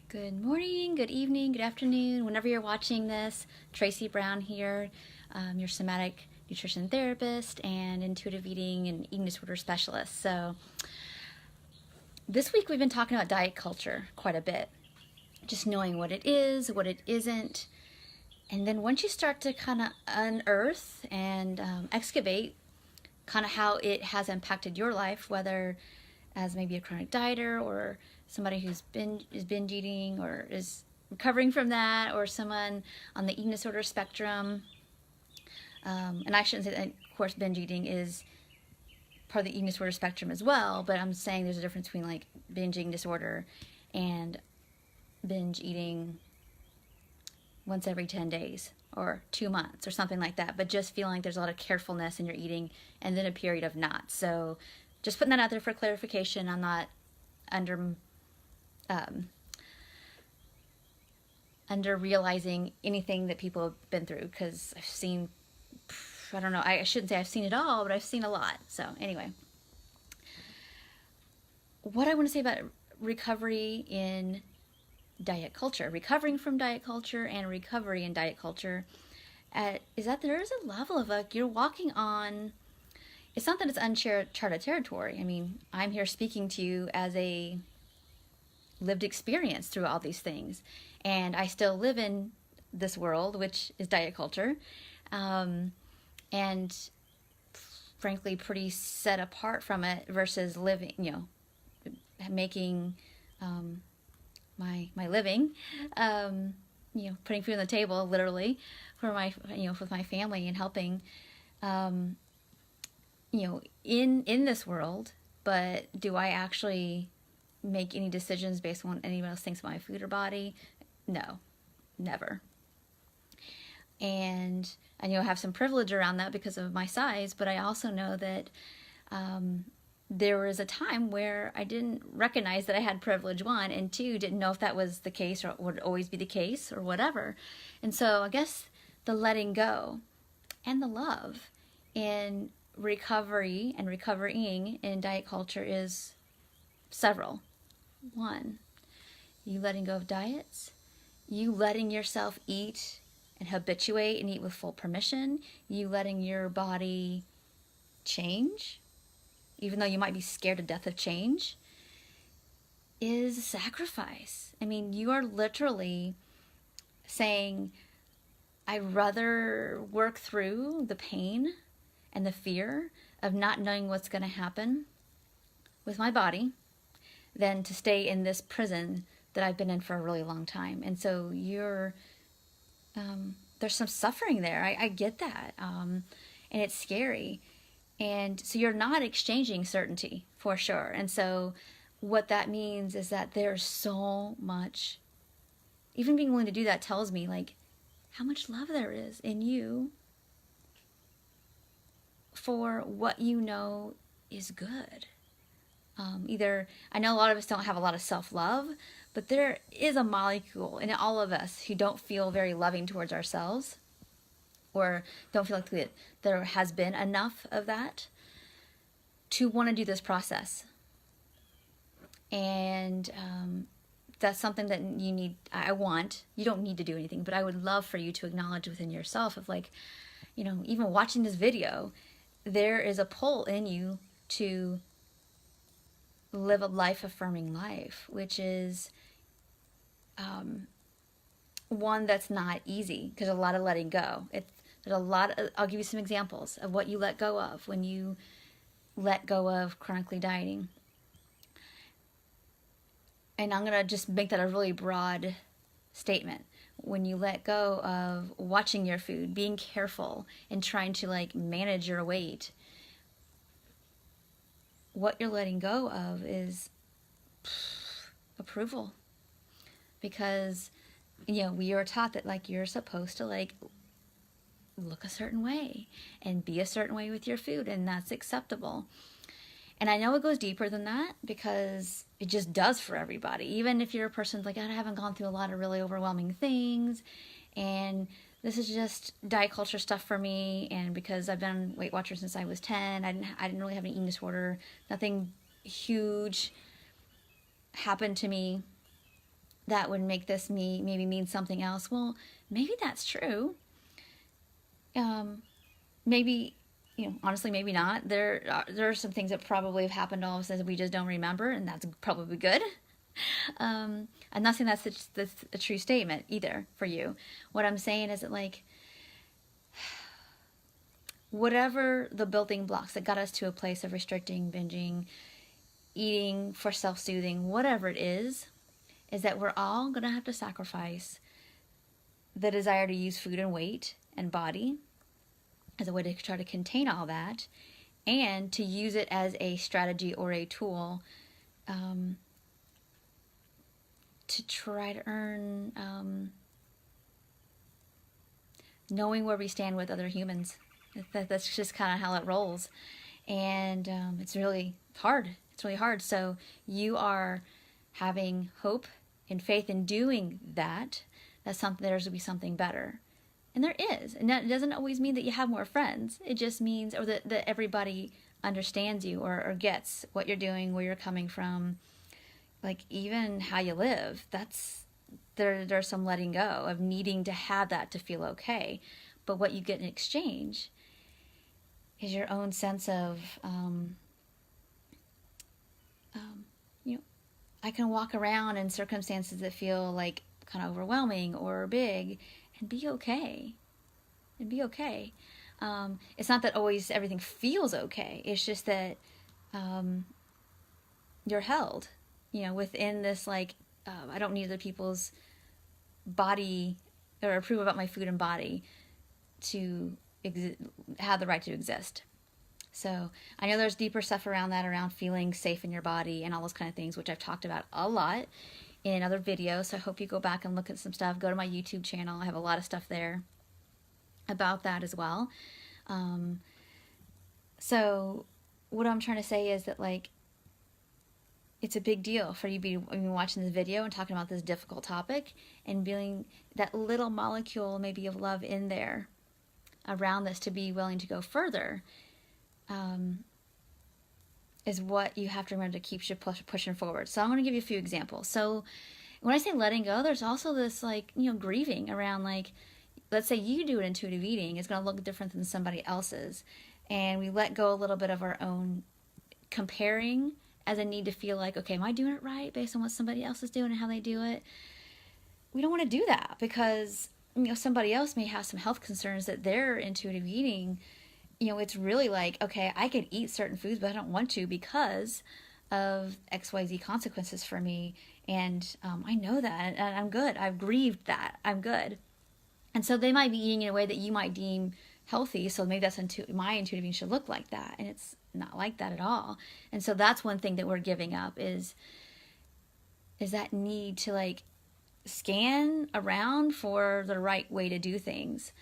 Good morning, good evening, good afternoon, whenever you're watching this. Tracy Brown here, your somatic nutrition therapist and intuitive eating and eating disorder specialist. So, this week we've been talking about diet culture quite a bit, just knowing what it is, what it isn't. And then once you start to kind of unearth and excavate kind of how it has impacted your life, whether as maybe a chronic dieter or somebody who's is binge eating or is recovering from that, or someone on the eating disorder spectrum. And I shouldn't say that, of course, binge eating is part of the eating disorder spectrum as well, but I'm saying there's a difference between like binge eating disorder and binge eating once every 10 days or 2 months or something like that, but just feeling like there's a lot of carefulness in your eating and then a period of not. So just putting that out there for clarification. I'm not under realizing anything that people have been through, because I've seen, I don't know, I shouldn't say I've seen it all, but I've seen a lot. So anyway, what I want to say about recovery in diet culture, recovering from diet culture and recovery in diet culture, is that there is a level of like you're walking on, it's not that it's uncharted territory. I mean, I'm here speaking to you as a lived experience through all these things, and I still live in this world, which is diet culture, and frankly pretty set apart from it versus living, making my living, putting food on the table literally for my, with my family and helping, in this world. But do I actually make any decisions based on what anyone else thinks about my food or body? No, never. And I have some privilege around that because of my size, but I also know that there was a time where I didn't recognize that I had privilege, one, and two, didn't know if that was the case or would always be the case or whatever. And so I guess the letting go and the love in recovery and recovering in diet culture is several. One, you letting go of diets, you letting yourself eat and habituate and eat with full permission, you letting your body change, even though you might be scared to death of change, is a sacrifice. I mean, you are literally saying, I'd rather work through the pain and the fear of not knowing what's going to happen with my body than to stay in this prison that I've been in for a really long time. And so there's some suffering there. I get that. And it's scary. And so you're not exchanging certainty for sure. And so what that means is that there's so much, even being willing to do that tells me like how much love there is in you for what you know is good. Either, I know a lot of us don't have a lot of self-love, but there is a molecule in all of us who don't feel very loving towards ourselves, or don't feel like there has been enough of that to want to do this process. And that's something that you don't need to do anything, but I would love for you to acknowledge within yourself of like, even watching this video, there is a pull in you to live a life-affirming life, which is one that's not easy, because a lot of letting go. There's a lot of, I'll give you some examples of what you let go of when you let go of chronically dieting. And I'm going to just make that a really broad statement. When you let go of watching your food, being careful, and trying to like manage your weight, what you're letting go of is approval. Because, we are taught that like you're supposed to like look a certain way and be a certain way with your food, and that's acceptable. And I know it goes deeper than that because it just does for everybody. Even if you're a person like, I haven't gone through a lot of really overwhelming things, and this is just diet culture stuff for me, and because I've been a Weight Watcher since I was 10, I didn't really have an eating disorder. Nothing huge happened to me that would make this maybe mean something else. Well, maybe that's true. Maybe, honestly, maybe not. There are some things that probably have happened all of a sudden we just don't remember, and that's probably good. I'm not saying that's a true statement either for you. What I'm saying is that, like, whatever the building blocks that got us to a place of restricting, binging, eating for self-soothing, whatever it is that we're all going to have to sacrifice the desire to use food and weight and body as a way to try to contain all that, and to use it as a strategy or a tool to try to earn knowing where we stand with other humans. That's just kind of how it rolls. And it's really hard. It's really hard. So you are having hope and faith in doing that. That's something, there's going to be something better. And there is. And that doesn't always mean that you have more friends. It just means, or that everybody understands you or gets what you're doing, where you're coming from, like even how you live. There's some letting go of needing to have that to feel okay. But what you get in exchange is your own sense of, I can walk around in circumstances that feel like kind of overwhelming or big and be okay. It's not that always everything feels okay. It's just that you're held, within this, like, I don't need other people's body or approve about my food and body to have the right to exist. So I know there's deeper stuff around that, around feeling safe in your body and all those kind of things, which I've talked about a lot in other videos. So I hope you go back and look at some stuff. Go to my YouTube channel. I have a lot of stuff there about that as well. So what I'm trying to say is that, like, it's a big deal for you to be watching this video and talking about this difficult topic and feeling that little molecule maybe of love in there around this, to be willing to go further, is what you have to remember to keep you pushing forward. So I'm going to give you a few examples. So when I say letting go, there's also this, like, grieving around, like, let's say you do an intuitive eating. It's going to look different than somebody else's. And we let go a little bit of our own comparing as a need to feel like, okay, am I doing it right based on what somebody else is doing and how they do it? We don't want to do that because, somebody else may have some health concerns that their intuitive eating, it's really like, okay, I could eat certain foods, but I don't want to because of XYZ consequences for me. And I know that, and I'm good. I've grieved that. I'm good. And so they might be eating in a way that you might deem healthy. So maybe that's my intuitive eating should look like that. And it's not like that at all. And so that's one thing that we're giving up is that need to, like, scan around for the right way to do things.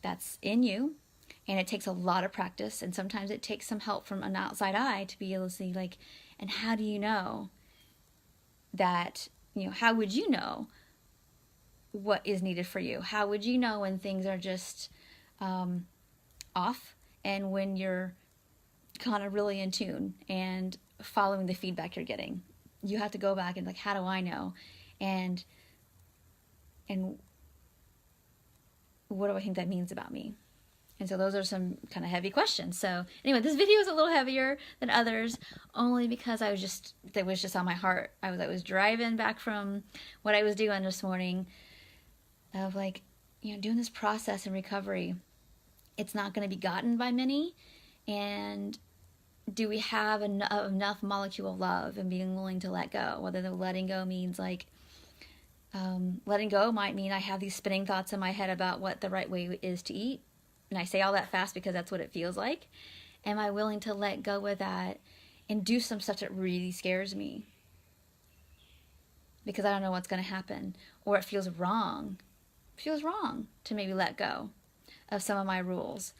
That's in you. And it takes a lot of practice. And sometimes it takes some help from an outside eye to be able to see, like, and how do you know that, how would you know what is needed for you? How would you know when things are just off and when you're kind of really in tune and following the feedback you're getting? You have to go back and, like, how do I know? And what do I think that means about me? And so those are some kind of heavy questions. So anyway, this video is a little heavier than others, only because that was just on my heart. I was driving back from what I was doing this morning of, like, doing this process and recovery. It's not going to be gotten by many. And do we have enough molecule of love and being willing to let go? Whether the letting go means, like, letting go might mean I have these spinning thoughts in my head about what the right way is to eat. And I say all that fast because that's what it feels like. Am I willing to let go with that and do some stuff that really scares me? Because I don't know what's going to happen. Or it feels wrong. It feels wrong to maybe let go of some of my rules.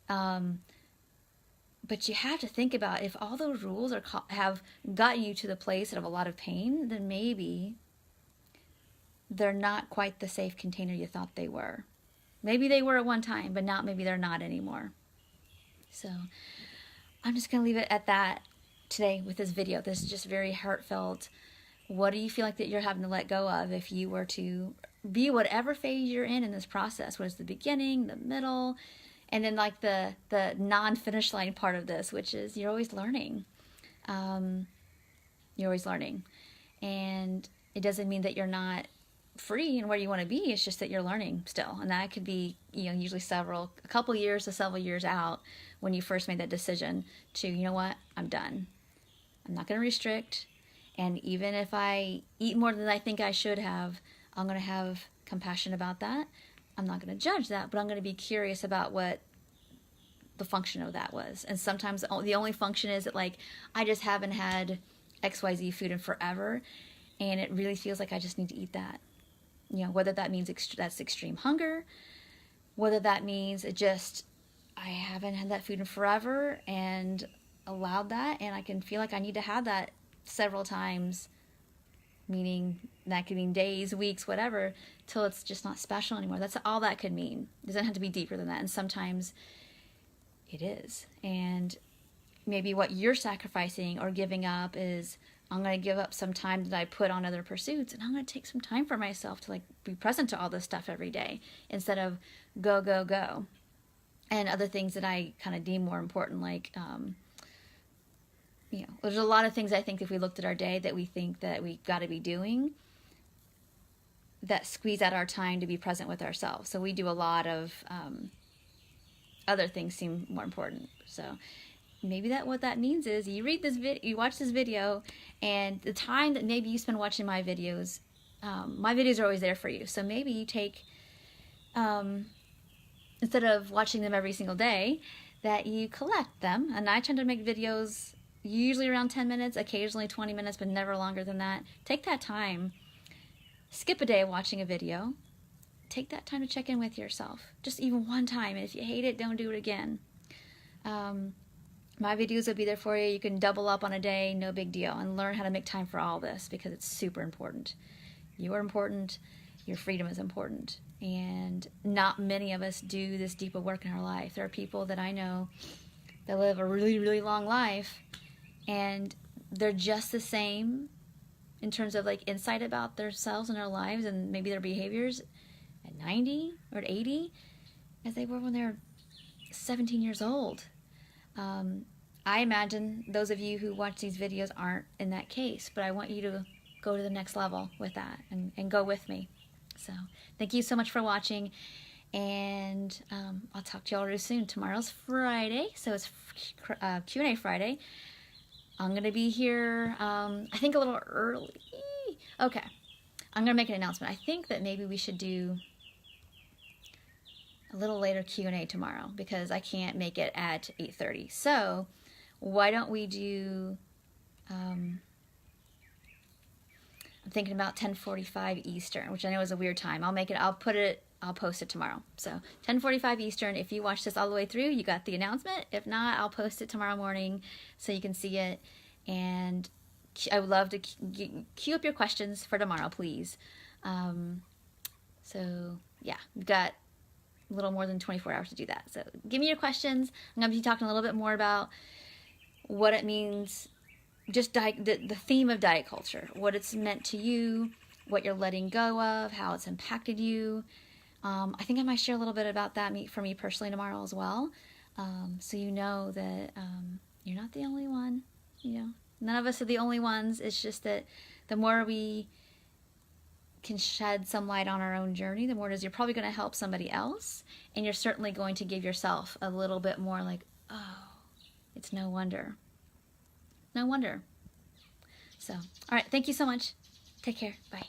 But you have to think about, if all those rules have gotten you to the place of a lot of pain, then maybe they're not quite the safe container you thought they were. Maybe they were at one time, but maybe they're not anymore. So I'm just going to leave it at that today with this video. This is just very heartfelt What do you feel like that you're having to let go of if you were to be whatever phase you're in this process? What is the beginning, the middle, and then like the non-finish line part of this, which is you're always learning. You're always learning. And it doesn't mean that you're not free and where you want to be. It's just that you're learning still. And that could be, usually a couple years to several years out when you first made that decision to, you know what, I'm done. I'm not going to restrict. And even if I eat more than I think I should have, I'm going to have compassion about that. I'm not going to judge that, but I'm going to be curious about what the function of that was. And sometimes the only function is that, like, I just haven't had XYZ food in forever, and it really feels like I just need to eat that. Whether that means that's extreme hunger, whether that means I haven't had that food in forever and allowed that, and I can feel like I need to have that several times, meaning that could mean days, weeks, whatever, till it's just not special anymore. That's all that could mean. It doesn't have to be deeper than that, and sometimes it is. And maybe what you're sacrificing or giving up is, I'm going to give up some time that I put on other pursuits, and I'm going to take some time for myself to, like, be present to all this stuff every day instead of go, go, go. And other things that I kind of deem more important, like, there's a lot of things I think if we looked at our day that we think that we got to be doing that squeeze out our time to be present with ourselves. So we do a lot of other things seem more important. So maybe what that means is you watch this video, and the time that maybe you spend watching my videos are always there for you. So maybe you take, instead of watching them every single day, that you collect them. And I tend to make videos usually around 10 minutes, occasionally 20 minutes, but never longer than that. Take that time. Skip a day watching a video. Take that time to check in with yourself. Just even one time. And if you hate it, don't do it again. My videos will be there for you. You can double up on a day, no big deal, and learn how to make time for all this because it's super important. You are important. Your freedom is important. And not many of us do this deeper work in our life. There are people that I know that live a really, really long life, and they're just the same in terms of, like, insight about themselves and their lives and maybe their behaviors at 90 or at 80 as they were when they were 17 years old. I imagine those of you who watch these videos aren't in that case, but I want you to go to the next level with that and go with me. So thank you so much for watching, and I'll talk to y'all real soon. Tomorrow's Friday, so it's Q&A Friday. I'm going to be here, I think a little early. Okay, I'm going to make an announcement. I think that maybe we should do a little later Q&A tomorrow because I can't make it at 8:30. So why don't we do, I'm thinking about 10:45 Eastern, which I know is a weird time. I'll post it tomorrow. So 10:45 Eastern. If you watch this all the way through, you got the announcement. If not, I'll post it tomorrow morning so you can see it. And I would love to queue up your questions for tomorrow, please. So yeah, we've got a little more than 24 hours to do that. So give me your questions. I'm going to be talking a little bit more about what it means, just the theme of diet culture, what it's meant to you, what you're letting go of, how it's impacted you. I think I might share a little bit about that for me personally tomorrow as well. So you know that you're not the only one. None of us are the only ones. It's just that the more we can shed some light on our own journey, the more it is you're probably going to help somebody else, and you're certainly going to give yourself a little bit more like, oh, it's no wonder. No wonder. So, all right, thank you so much. Take care. Bye.